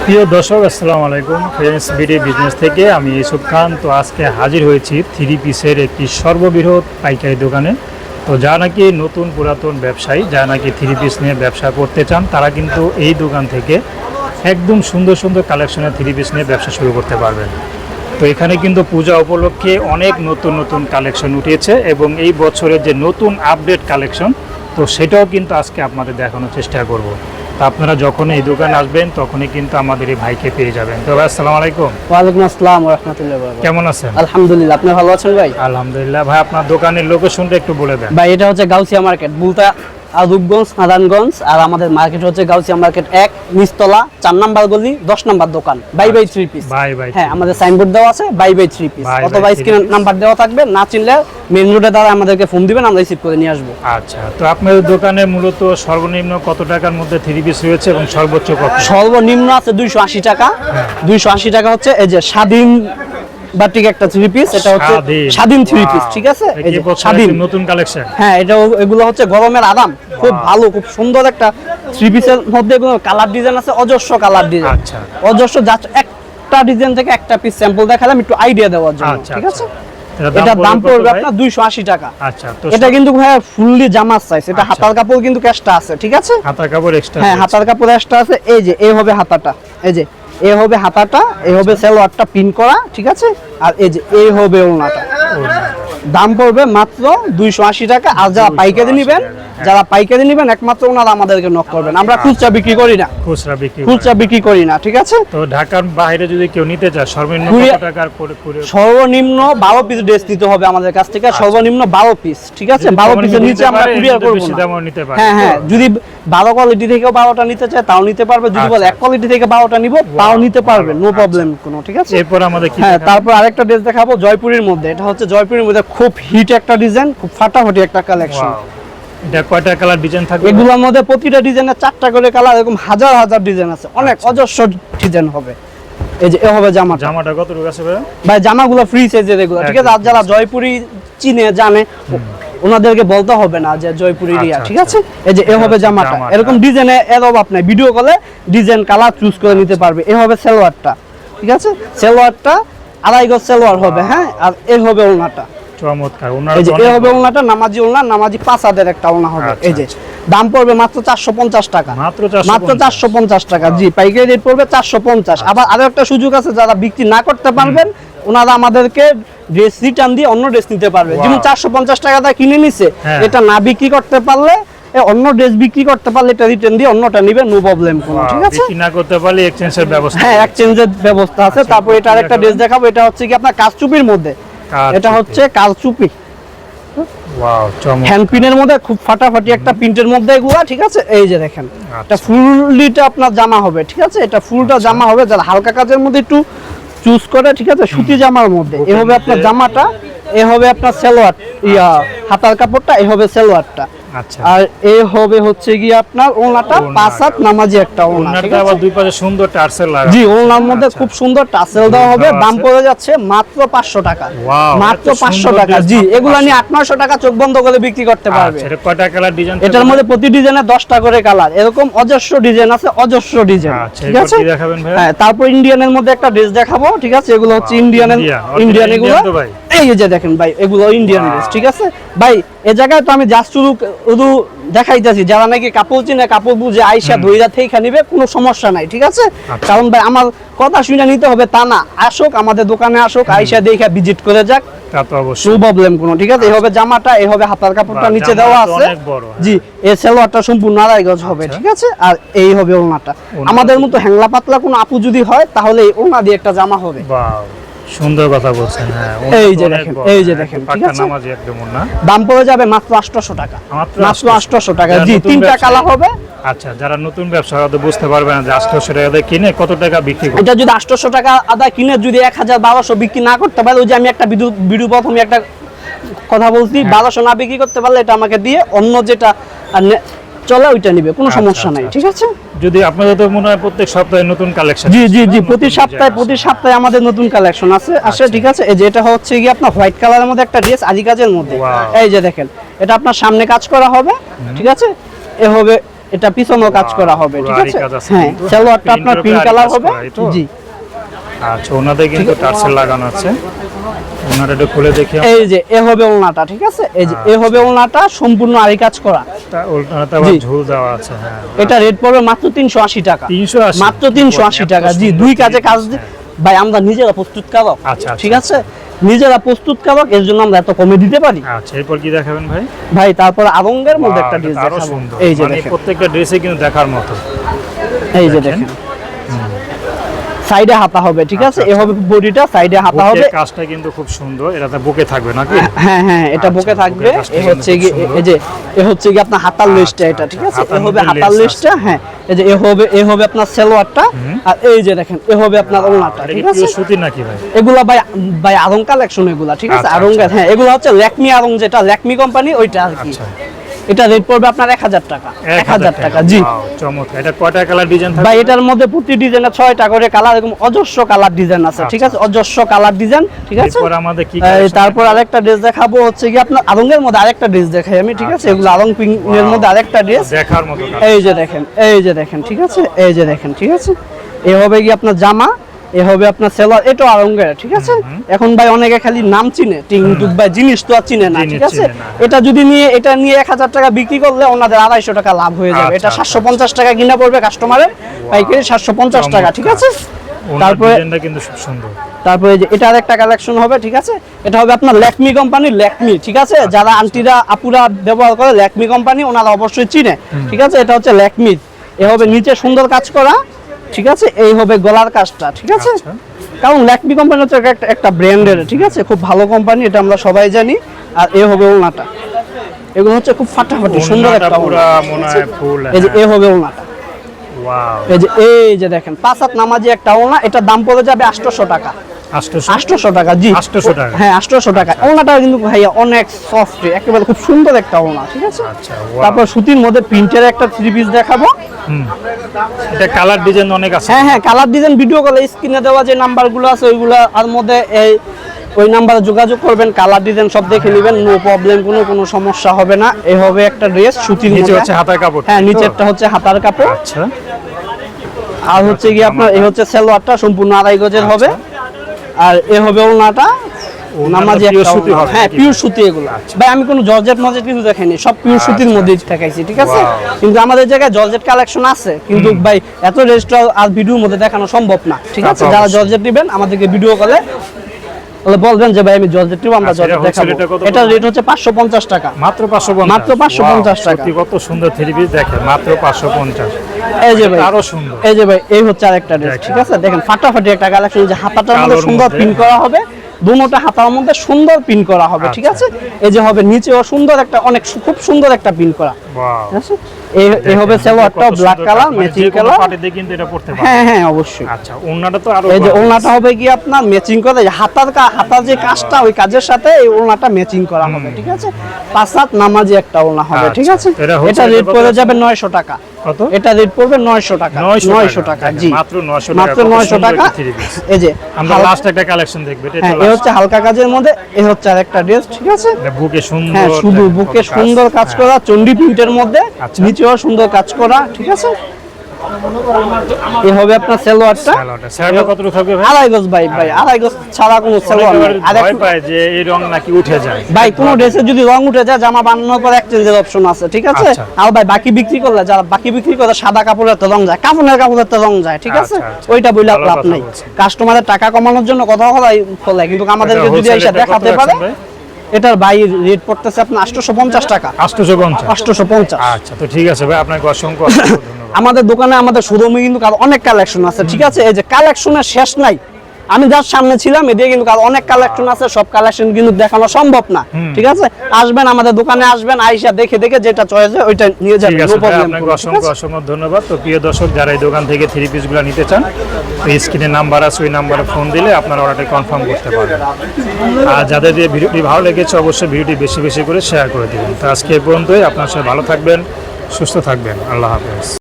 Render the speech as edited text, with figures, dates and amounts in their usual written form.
প্রিয় দর্শক, আসসালামু আলাইকুম। ফ্রেন্ডস বিডি বিজনেস থেকে আমি ইউসুফ খান। তো আজকে হাজির হয়েছি থ্রি পিসের একটি সর্ববৃহৎ পাইকারি দোকানে। তো যারা নাকি নতুন পুরাতন ব্যবসায়ী, যারা নাকি থ্রি পিস নিয়ে ব্যবসা করতে চান, তারা কিন্তু এই দোকান থেকে একদম সুন্দর সুন্দর কালেকশনের থ্রি পিস নিয়ে ব্যবসা শুরু করতে পারবেন। তো এখানে কিন্তু পূজা উপলক্ষে অনেক নতুন নতুন কালেকশন উঠেছে এবং এই বছরের যে নতুন আপডেট কালেকশন, তো সেটাও কিন্তু আজকে আপনাদের দেখানোর চেষ্টা করব। তো আপনারা যখন এই দোকানে আসবেন তখনই কিন্তু আমাদের এই ভাইকে পেয়ে যাবেন। তো ভাই, আসসালামু আলাইকুম। ওয়ালাইকুম আসসালাম ওয়া রাহমাতুল্লাহি ওয়া বারাকাতুহু। কেমন আছেন? আলহামদুলিল্লাহ, আপনি ভালো আছেন ভাই? আলহামদুলিল্লাহ। ভাই, আপনার দোকানের লোকেশনটা একটু বলে দেন। ভাই, এটা হচ্ছে গাউসিয়া মার্কেট, বুলতা রূপগঞ্জ, নারায়ণগঞ্জ। আর আমাদের মার্কেট হচ্ছে গাউসিয়া মার্কেট 1 নিচতলা 4 নাম্বার গলি 10 নাম্বার দোকান। By 3 piece. বাই। হ্যাঁ, আমাদের সাইনবোর্ড দেওয়া আছে বাই 3 পিস, অথবা স্ক্রিনে নাম্বার দেওয়া থাকবে। না চিনলে মেইন রোডে দ্বারা আমাদেরকে ফোন দিবেন, আমরা রিসিভ করে নিয়ে আসবো। আচ্ছা, তো আপনার দোকানে মূলত সর্বনিম্ন কত টাকার মধ্যে থ্রি পিস রয়েছে এবং সর্বোচ্চ কত? সর্বনিম্ন আছে 280 টাকা। 280 টাকা হচ্ছে এই যে স্বাধীন বাটিক একটা থ্রি পিস। এটা হচ্ছে স্বাধীন থ্রি পিস, ঠিক আছে? এই যে স্বাধীন নতুন কালেকশন। হ্যাঁ, এগুলো হচ্ছে গরমের আরাম, খুব ভালো, খুব সুন্দর একটা থ্রি পিসের মধ্যে এগুলো কালার ডিজাইন আছে, অজস্র কালার ডিজাইন। আচ্ছা, অজস্র যাচ্ছে একটা ডিজাইন থেকে একটা পিস স্যাম্পল দেখালাম একটু আইডিয়া দেওয়ার জন্য, ঠিক আছে? এটা দাম পড়বে আপনার 280 টাকা। আচ্ছা, তো এটা কিন্তু ভাই ফুললি জামার সাইজ। এটা হাতার কাপড় কিন্তু এক্সট্রা আছে, ঠিক আছে? হাতার কাপড় এক্সট্রা? হ্যাঁ, হাতার কাপড় এক্সট্রা আছে। এই যে এই হবে হাতাটা, এই যে এই হবে হাতাটা, এই হবে সালোয়ারটা পিন করা, ঠিক আছে? আর এই যে এই হবে ওড়নাটা। দাম পড়বে মাত্র 280 টাকা। আর যারা পাইকারি নেবেন, একমাত্র ওনারা আমাদেরকে নক করবেন। আমরা খুচরা বিক্রি করি না, খুচরা বিক্রি করি না, ঠিক আছে? তো ঢাকার বাইরে যদি কেউ নিতে চায়, সর্বনিম্ন কত টাকার করে? সর্বনিম্ন 12 পিস ড্রেস নিতে হবে আমাদের কাছ থেকে, সর্বনিম্ন 12 পিস, ঠিক আছে? 12 পিসের নিচে আমরা কুরিয়ার করব না। হ্যাঁ, যদি 12 কোয়ালিটি থেকেও 12টা নিতে চায় তাও নিতে পারবে। যদি বলে এক কোয়ালিটি থেকে 12টা নিব তাও নিতে পারবে, নো প্রবলেম কোনো, ঠিক আছে? এরপর আমাদের কি? হ্যাঁ, তারপর আরেকটা ড্রেস দেখাবো জয়পুরের মধ্যে। এটা হচ্ছে জয়পুরের মধ্যে খুব হিট একটা ডিজাইন, খুব ফাটাফাটি একটা কালেকশন। এটা কয়টা কালার ডিজাইন থাকবে? এগুলোর মধ্যে প্রতিটা ডিজাইনের 4টা করে কালার, এরকম হাজার হাজার ডিজাইন আছে, অনেক অজস্র ডিজাইন হবে। এই যে এ হবে জামাটা কত রুপি আছে ভাই? জামাগুলো ফ্রি সাইজের এগুলো, ঠিক আছে? আর যারা জয়পুরি চিনে জানে ওনাদেরকে বলতে হবে না যে জয়পুরি রিয়া, ঠিক আছে? এই যে এ হবে জামাটা, এরকম ডিজাইনে এর অভাব নাই। ভিডিও কলে ডিজাইন কালার চুজ করে নিতে পারবে। এ হবে সালোয়ারটা, ঠিক আছে? সালোয়ারটা 2.5 গজ সালোয়ার হবে। হ্যাঁ, আর এ হবে ওড়নাটা, চমৎকার। এই যে এ হবে ওড়নাটা, নামাজি ওড়না, নামাজি 5 হাতের একটা ওড়না হবে। এই যে দাম পড়বে মাত্র 450 টাকা, মাত্র 450 টাকা। জি, পাইকারি রেট পড়বে 450। আবার আরো একটা সুযোগ আছে, যারা বিক্রি না করতে পারবেন ওনারা আমাদেরকে ড্রেস রিটার্ন দিয়ে অন্য ড্রেস নিতে পারবে। যেমন 450 টাকা দিয়ে কিনে নিছে, এটা না বিক্রি করতে পারলে অন্য ড্রেস বিক্রি করতে পারলে এটা রিটার্ন দিয়ে অন্যটা নিবে, নো প্রবলেম কোনো, ঠিক আছে? বিক্রি না করতে পারলে এক্সচেঞ্জের ব্যবস্থা। হ্যাঁ, এক্সচেঞ্জের ব্যবস্থা আছে। তারপর এটা আরেকটা ড্রেস দেখাবো। এটা হচ্ছে কি আপনার কারচুপির মধ্যে, এটা হচ্ছে কারচুপি, ওয়াও, চমৎকার। হ্যান্ড পিনের মধ্যে খুব ফাটাফাটি একটা প্রিন্টের মধ্যে এগুলা, ঠিক আছে? এই যে দেখেন, এটা ফুললিটা আপনার জামা হবে, ঠিক আছে? এটা ফুলটা জামা হবে, যারা হালকা কাজের মধ্যে একটু চুজ করে, ঠিক আছে? সুতি জামার মধ্যে এ হবে আপনার জামাটা, এ হবে আপনার সালোয়ার, হাতার কাপড়টা, এ হবে সালোয়ারটা। আচ্ছা, আর এ হবে হচ্ছে কি আপনার ওড়নাটা 5 হাত নামাজি একটা ওড়না, ঠিক আছে? আবার দুই পাশে সুন্দর টার্সেল লাগা। জি, ওড়নার মধ্যে খুব সুন্দর টার্সেল দেওয়া হবে। দাম পড়ে যাচ্ছে মাত্র 500 টাকা, মাত্র 500 টাকা। জি, এগুলা নিয়ে 800-900 টাকা চোখ বন্ধ করে বিক্রি করতে পারবে। এটা কয়টা কালার ডিজাইন? এটার মধ্যে প্রতি ডিজাইনে 10টা করে কালার, এরকম অজস্র ডিজাইন আছে, অজস্র ডিজাইন, ঠিক আছে? হ্যাঁ, তারপর ইন্ডিয়ানের মধ্যে একটা ড্রেস দেখাবো, ঠিক আছে? এগুলো হচ্ছে ইন্ডিয়ান এগুলো। এই যে দেখেন ভাই, এগুলো ইন্ডিয়ান ড্রেস, ঠিক আছে ভাই? এই জায়গায় তো আমি জাস্ট শুধু দেখাইতেছি, যারা নাকি কাপড় চিনে, কাপড় বুঝে আইসা ধইরা থেকে নিবে, কোনো সমস্যা নাই, ঠিক আছে? কারণ ভাই আমার কথা শুনে নিতে হবে তা না, আসুক আমাদের দোকানে, আসুক, আইসা দেখা ভিজিট করে যাক, তা তো অবশ্যই, নো প্রবলেম কোনো, ঠিক আছে? এই হবে জামাটা, এই হবে হাতার কাপড়টা নিচে দেওয়া আছে। জি, এই সালোয়ারটা সম্পূর্ণ 2.5 গজ হবে, ঠিক আছে? আর এই হবে ওড়নাটা। আমাদের মতো হ্যাংলা পাতলা কোনো আপু যদি হয় তাহলে এই ওড়না দিয়ে একটা জামা হবে। বাহ, সুন্দর কথা বলছেন। হ্যাঁ, এই যে দেখেন, এই যে দেখেন, ঠিক আছে? নামাজি একদম না, দাম পড়ে যাবে মাত্র 800 টাকা, মাত্র 800 টাকা। জি, 3টা কালার হবে। আচ্ছা, যারা নতুন ব্যবসা হয়তো বুঝতে পারবে না যে 800 টাকা কিনে কত টাকা বিক্রি করে। এটা যদি 800 টাকা আদায় কিনে যদি 1000-1200 বিক্রি না করতে পারে, ওই যে আমি একটা ভিডিও প্রথমে একটা কথা বলছি, 1200 না বিক্রি করতে পারলে এটা আমাকে দিয়ে অন্য যেটা চলে ওইটা নিবে, কোনো সমস্যা নাই, ঠিক আছে? যদি আপনাদের তো মনে হয় প্রত্যেক সপ্তাহে নতুন কালেকশন? জি জি জি, প্রতি সপ্তাহে আমাদের নতুন কালেকশন আসে, ঠিক আছে? এই যে এটা হচ্ছে কি আপনার হোয়াইট কালারের মধ্যে একটা ড্রেস, আদি কাজের মধ্যে। এই যে দেখেন, এটা আপনার সামনে কাজ করা হবে, ঠিক আছে? এ হবে এটা পিছনেও কাজ করা হবে, ঠিক আছে? হ্যাঁ, সালোয়ারটা আপনার পিঙ্ক কালার হবে। জি আচ্ছা, ওনাদের কিন্তু টার্সেল লাগানো আছে। ওনাটা একটু খুলে দেখি। এই যে এ হবে ওলনাটা, ঠিক আছে? এই যে এ হবে ওলনাটা, সম্পূর্ণ আরি কাজ করা। ওলনাটা আবার ঝুল দেওয়া আছে। হ্যাঁ, এটা রেট পড়বে মাত্র 380 টাকা। 380 মাত্র 380 টাকা। জি, দুই কাজে কাজ ভাই আমরা নিজেরা প্রস্তুতকারক। আচ্ছা, ঠিক আছে, নিজেরা প্রস্তুতকারক, এর জন্য আমরা এত কমে দিতে পারি। আচ্ছা, এরপর কি দেখাবেন ভাই? ভাই তারপর আরঙ্গের মধ্যে একটা ড্রেস দেখাবো। এই যে দেখেন, প্রত্যেকটা ড্রেসে কিন্তু দেখার মতো। এই যে দেখেন, সাইডে হাতা হবে, ঠিক আছে? এই হবে বডিটা, সাইডে হাতা হবে। কাজটা কিন্তু খুব সুন্দর। এটাতে বুকে থাকবে নাকি? হ্যাঁ হ্যাঁ, এটা বুকে থাকবে। এই হচ্ছে কি, এই যে এই হচ্ছে কি আপনার হাতার লেসটা, এটা ঠিক আছে? এই হবে হাতার লেসটা। হ্যাঁ, এই যে এই হবে আপনার সালোয়ারটা, আর এই যে দেখেন এই হবে আপনার ওড়নাটা, ঠিক আছে? সুতি নাকি ভাই? এগুলা ভাই আরং কালেকশন এগুলা, ঠিক আছে? আরং, হ্যাঁ, এগুলা হচ্ছে ল্যাকমি আরং, যেটা ল্যাকমি কোম্পানি ওইটা আর কি। এটা রেট পড়বে আপনার 1000 টাকা। 1000 টাকা। জি, চমৎকার। এটা কয়টা কালার ডিজাইন থাকবে ভাই? এটার মধ্যে প্রতি ডিজাইনে 6টা করে কালার, এরকম অজস্র কালার ডিজাইন আছে, ঠিক আছে? অজস্র কালার ডিজাইন, ঠিক আছে? এরপর আমাদের কি তারপর আরেকটা ড্রেস দেখাবো, হচ্ছে কি আপনার আরঙ্গের মধ্যে আরেকটা ড্রেস দেখাই আমি, ঠিক আছে? এগুলো আরং পিঙ্ক এর মধ্যে আরেকটা ড্রেস দেখার মতো। এই যে দেখেন, এই যে দেখেন, ঠিক আছে? এই যে দেখেন, ঠিক আছে? এই হবে কি আপনার জামা, এ হবে আপনার সালোয়ার, এটা আরঙ্গের, ঠিক আছে? এখন ভাই অনেকে খালি নাম চিনে, কিন্তু ভাই জিনিস তো আর চিনে না, ঠিক আছে? এটা যদি এটা নিয়ে 1000 টাকা বিক্রি করলে ওনাদের 250 টাকা লাভ হয়ে যাবে। এটা 750 টাকা কিনা পড়বে কাস্টমারের, পাইকারি 750 টাকা, ঠিক আছে? তারপরে ডিজাইনটা কিন্তু খুব সুন্দর। তারপরে যে এটা আরেকটা কালেকশন হবে, ঠিক আছে? এটা হবে আপনার ল্যাকমি কোম্পানির, ল্যাকমি, ঠিক আছে? যারা আন্টিরা আপুরা ব্যবহার করে ল্যাকমি কোম্পানি, ওনারা অবশ্যই চিনে, ঠিক আছে? এটা হচ্ছে ল্যাকমি। এ হবে নিচে সুন্দর কাজ করা, ঠিক আছে? এই হবে গলার কাজটা, ঠিক আছে? কারণ ল্যাকমি কোম্পানি হচ্ছে একটা ব্র্যান্ডের, ঠিক আছে? খুব ভালো কোম্পানি, এটা আমরা সবাই জানি। আর এ হবে ওড়নাটা, এগুলো হচ্ছে খুব ফাটাফাটি সুন্দর একটা ওড়না, মনে হয় ফুল। এই যে এ হবে ওড়নাটা, ওয়াও। এই যে দেখেন 5 হাত নামাজি একটা ওড়না, এটার দাম পড়ে যাবে 800 টাকা। 800 টাকা। জি, 800 টাকা। হ্যাঁ, 800 টাকা। ওড়নাটা কিন্তু ভাইয়া অনেক সফট, একেবারে খুব সুন্দর একটা ওড়না, ঠিক আছে? আচ্ছা, তারপর সুতির মধ্যে প্রিন্টের একটা 3 পিস দেখাবো। এটা কালার ডিজাইন অনেক আছে। হ্যাঁ হ্যাঁ, কালার ডিজাইন ভিডিও কলে স্ক্রিনে দেওয়া যে নাম্বারগুলো আছে ওইগুলো আর মধ্যে ওই নাম্বারে যোগাযোগ করবেন, কালার ডিজাইন সব দেখে নেবেন, নো প্রবলেম, কোনো সমস্যা হবে না। এই হবে একটা ড্রেস সুতির নিচে মধ্যে, হচ্ছে হাতার কাপড়। হ্যাঁ, নিচেরটা হচ্ছে হাতার কাপড়। আচ্ছা, আর হচ্ছে কি আপনার এই হচ্ছে সালোয়ারটা সম্পূর্ণ 2.5 গজের হবে, আর এ হবে ওড়নাটা নামাজি একটা সুতি হবে। হ্যাঁ, পিওর সুতি এগুলো। ভাই আমি কোনো জর্জেট মজেট কিছু দেখাইনি, সব পিওর সুতির মধ্যেই দেখাইছি, ঠিক আছে? কিন্তু আমাদের জায়গায় জর্জেট কালেকশন আছে, কিন্তু ভাই এত রেজিস্টার আর ভিডিওর মধ্যে দেখানো সম্ভব না, ঠিক আছে? যারা জর্জেট নেবেন আমাদেরকে ভিডিও কলে বলবেন যে ভাই আমি জর্জেট নিব, আমরা জর্জেট দেখাবো। এটা রেট হচ্ছে 550 টাকা। মাত্র 550? মাত্র 550 টাকা। কত সুন্দর 3 পিস দেখেন, মাত্র 550। এই যে ভাই, আরো সুন্দর। এই যে ভাই, এই হচ্ছে আরেকটা ড্রেস, ঠিক আছে? দেখেন ফাটাফাটি একটা কালেকশন, যে হাতাটার মধ্যে সুন্দর প্রিন্ট করা হবে, দুটোটা হাতার মধ্যে সুন্দর প্রিন্ট করা হবে, ঠিক আছে? এই যে হবে নিচেও সুন্দর একটা, অনেক খুব সুন্দর একটা প্রিন্ট করা, ঠিক আছে? এই হবে সালোয়ারটা ব্ল্যাক কালার, ম্যাচিং কালার। পাটিতে কিন্তু এটা পড়তে পারবে। হ্যাঁ হ্যাঁ, অবশ্যই। আচ্ছা, ওড়নাটা তো আরো, এই যে ওড়নাটা হবে কি আপনার ম্যাচিং করা, হাতার যে কাজটা ওই কাজের সাথে এই ওড়নাটা ম্যাচিং করা হবে, ঠিক আছে? 5 হাত নামাজি একটা ওড়না হবে, ঠিক আছে? এটা রেট পড়ে যাবে 900 টাকা। কত? এটা রেট পড়বে 900 টাকা। 900 টাকা। জি, মাত্র 900 টাকা। মাত্র 900 টাকা। এই যে আমরা লাস্ট একটা কালেকশন দেখব, এটা এই হচ্ছে হালকা কাজের মধ্যে, এই হচ্ছে আরেকটা ড্রেস, ঠিক আছে? বুকে সুন্দর, হ্যাঁ, শুধু বুকে সুন্দর কাজ করা, চন্ডি প্রিন্টের মধ্যে, নিচেও সুন্দর কাজ করা, ঠিক আছে? এই হবে আপনার সালোয়ারটা। সালোয়ারটা কত থাকবে ভাই? 2.5 গজ ভাই, 2.5 গজ ছাড়া কোনো সালোয়ার নেই। আর ভয় পায় যে এই রং নাকি উঠে যায়। ভাই কোন ড্রেসে যদি রং উঠে যায়, জামা বানানোর পর এক্সচেঞ্জের অপশন আছে, ঠিক আছে? আর ভাই বাকি বিক্রি করলে, যারা বাকি বিক্রি করে সাদা কাপড়ের তো রং যায়, কাপড়ের তো রং যায়, ঠিক আছে? ওইটা বইলা লাভ নাই। কাস্টমারের টাকা কমানোর জন্য কথা বলে, কিন্তু আমাদেরকে যদি এসে দেখাতে পারে, এটার বাই রেট পড়তেছে আপনার 850 টাকা। 850। আচ্ছা, তো ঠিক আছে ভাই, আপনাকে অসংখ্য ধন্যবাদ। আমাদের দোকানে আমাদের শোরুমে কিন্তু অনেক কালেকশন আছে, ঠিক আছে? এই যে কালেকশনের শেষ নাই। আমি যার সামনে ছিলাম, এদিকে কিন্তু অনেক কালেকশন আছে, সব কালেকশন কিন্তু দেখানো সম্ভব না, ঠিক আছে? আসবেন আমাদের দোকানে, আসবেন, আইসা দেখে যেটা চয়েস হয় ওইটা নিয়ে যাবেন, নো প্রবলেম। আপনাকে অসংখ্য ধন্যবাদ। তো প্রিয় দর্শক, যারা এই দোকান থেকে 3 পিসগুলো নিতে চান, তো স্ক্রিনে নাম্বার আছে, ওই নাম্বারে ফোন দিলে আপনারা অর্ডারটা কনফার্ম করতে পারবেন। আর যাদের এই ভিডিওটি ভালো লেগেছে, অবশ্যই ভিডিওটি বেশি বেশি করে শেয়ার করে দিবেন। তো আজকে এই পর্যন্তই। আপনার সবাই ভালো থাকবেন, সুস্থ থাকবেন। আল্লাহ হাফেজ।